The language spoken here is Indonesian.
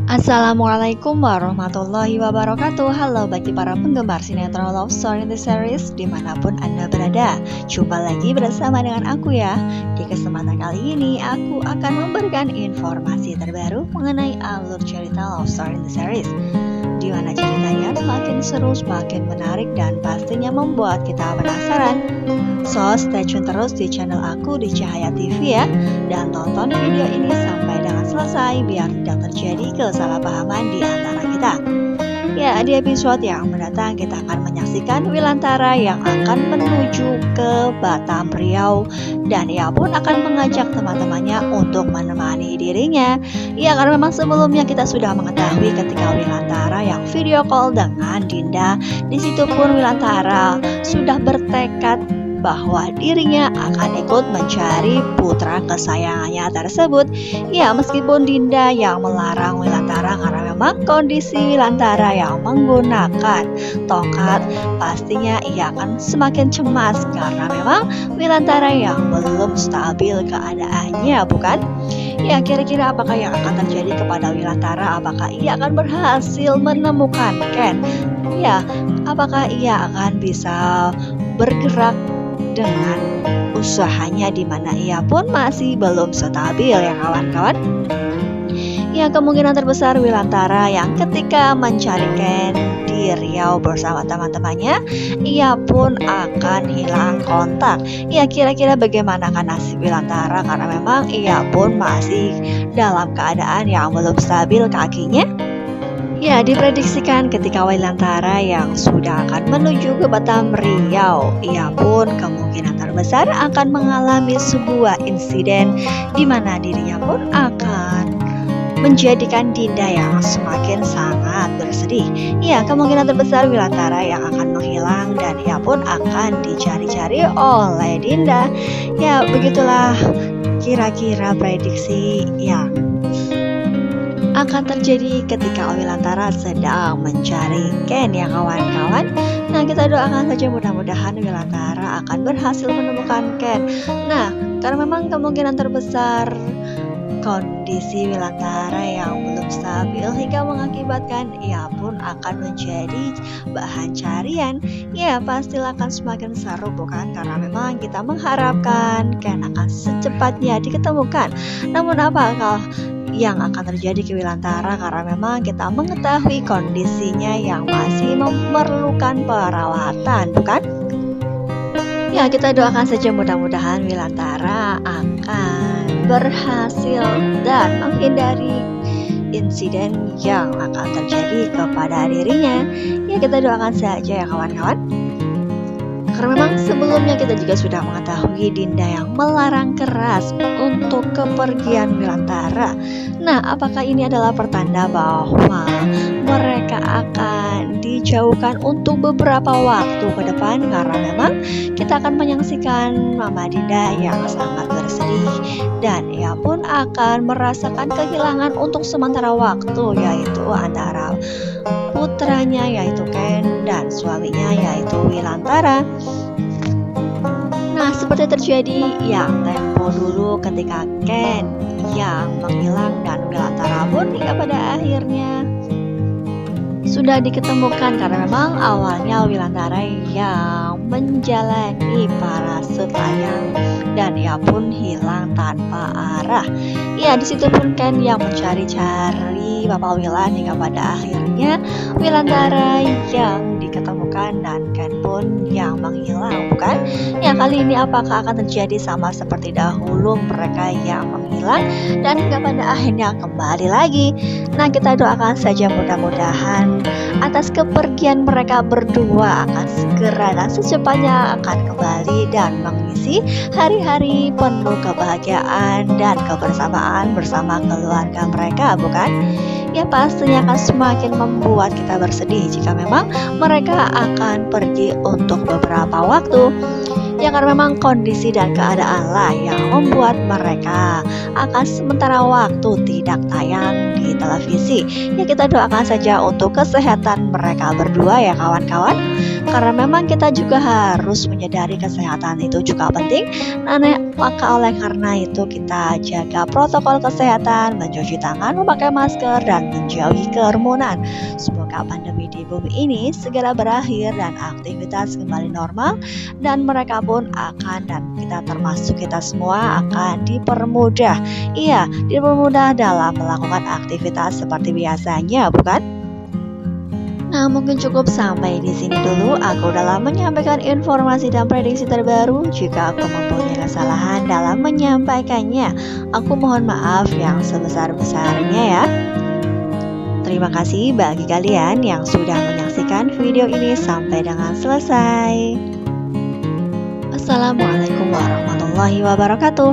Assalamualaikum warahmatullahi wabarakatuh. Halo bagi para penggemar sinetron Love Story in the Series dimanapun Anda berada. Jumpa lagi bersama dengan aku ya. Di kesempatan kali ini aku akan memberikan informasi terbaru mengenai alur cerita Love Story in the Series, di mana ceritanya semakin seru, semakin menarik, dan pastinya membuat kita penasaran. So stay tune terus di channel aku di Cahaya TV ya, dan tonton video ini sampai dengan selesai biar tidak terjadi kesalahpahaman di antara kita. Ya, di episode yang mendatang kita akan menyaksikan Wilantara yang akan menuju ke Batam, Riau, dan ia pun akan mengajak teman-temannya untuk menemani dirinya. Ya, karena memang sebelumnya kita sudah mengetahui ketika Wilantara yang video call dengan Dinda, di situ pun Wilantara sudah bertekad bahwa dirinya akan ikut mencari putra kesayangannya tersebut. Ya, meskipun Dinda yang melarang Wilantara karena memang kondisi Wilantara yang menggunakan tongkat, pastinya ia akan semakin cemas karena memang Wilantara yang belum stabil keadaannya, bukan? Ya, kira-kira apakah yang akan terjadi kepada Wilantara? Apakah ia akan berhasil menemukan Ken? Ya, apakah ia akan bisa bergerak dengan usahanya di mana ia pun masih belum stabil ya kawan-kawan? Ya, kemungkinan terbesar Wilantara yang ketika mencari Ken di Riau bersama teman-temannya, ia pun akan hilang kontak. Ya, kira-kira bagaimanakah nasib Wilantara karena memang ia pun masih dalam keadaan yang belum stabil kakinya? Ya, diprediksikan ketika Wilantara yang sudah akan menuju ke Batam, Riau, ia pun kemungkinan terbesar akan mengalami sebuah insiden di mana dirinya pun akan menjadikan Dinda yang semakin sangat bersedih. Ya, kemungkinan terbesar Wilantara yang akan menghilang dan ia pun akan dicari-cari oleh Dinda. Ya, begitulah kira-kira prediksi yang akan terjadi ketika Wilantara sedang mencari Ken ya kawan-kawan. Nah, kita doakan saja mudah-mudahan Wilantara akan berhasil menemukan Ken. Nah, karena memang kemungkinan terbesar kondisi Wilantara yang belum stabil hingga mengakibatkan ia pun akan menjadi bahan carian. Ya, pastilah akan semakin seru bukan? Karena memang kita mengharapkan Ken akan secepatnya diketemukan. Namun apakah yang akan terjadi ke Wilantara karena memang kita mengetahui kondisinya yang masih memerlukan perawatan, bukan? Ya, kita doakan saja mudah-mudahan Wilantara akan berhasil dan menghindari insiden yang akan terjadi kepada dirinya. Ya, kita doakan saja ya kawan-kawan. Karena memang sebelumnya kita juga sudah mengetahui Dinda yang melarang keras untuk kepergian Wilantara. Nah, apakah ini adalah pertanda bahwa mereka akan dijauhkan untuk beberapa waktu ke depan? Karena memang kita akan menyaksikan Mama Dinda yang sangat bersedih dan ia pun akan merasakan kehilangan untuk sementara waktu, yaitu antara putranya yaitu Ken dan suaminya yaitu Wilantara. Nah, seperti terjadi yang tempo dulu ketika Ken yang menghilang dan Wilantara pun hingga pada akhirnya sudah diketemukan karena memang awalnya Wilantara yang menjalani parasut layang dan ia pun hilang tanpa arah. Ya, disitu pun Ken yang mencari-cari Bapak Wilan hingga pada akhirnya Wilantara yang diketemukan dan Ken pun yang menghilang, bukan? Ya, kali ini apakah akan terjadi sama seperti dahulu mereka yang menghilang dan hingga pada akhirnya kembali lagi? Nah, kita doakan saja mudah-mudahan atas kepergian mereka berdua akan segera dan secepatnya akan kembali dan mengisi hari-hari penuh kebahagiaan dan kebersamaan bersama keluarga mereka, bukan? Ya, pastinya akan semakin membuat kita bersedih jika memang mereka akan pergi untuk beberapa waktu. Ya, karena memang kondisi dan keadaan lah yang membuat mereka akan sementara waktu tidak tayang di televisi. Ya kita doakan saja untuk kesehatan mereka berdua ya kawan-kawan. Karena memang kita juga harus menyadari kesehatan itu juga penting. Maka oleh karena itu kita jaga protokol kesehatan, mencuci tangan, memakai masker, dan menjauhi kerumunan. Semoga pandemi di bumi ini segera berakhir dan aktivitas kembali normal, dan mereka pun akan, dan kita termasuk kita semua akan dipermudah. Iya, dipermudah dalam melakukan aktivitas seperti biasanya, bukan? Nah, mungkin cukup sampai di sini dulu. Aku dalam menyampaikan informasi dan prediksi terbaru. Jika aku mempunyai kesalahan dalam menyampaikannya, aku mohon maaf yang sebesar-besarnya ya. Terima kasih bagi kalian yang sudah menyaksikan video ini sampai dengan selesai. Assalamualaikum warahmatullahi wabarakatuh.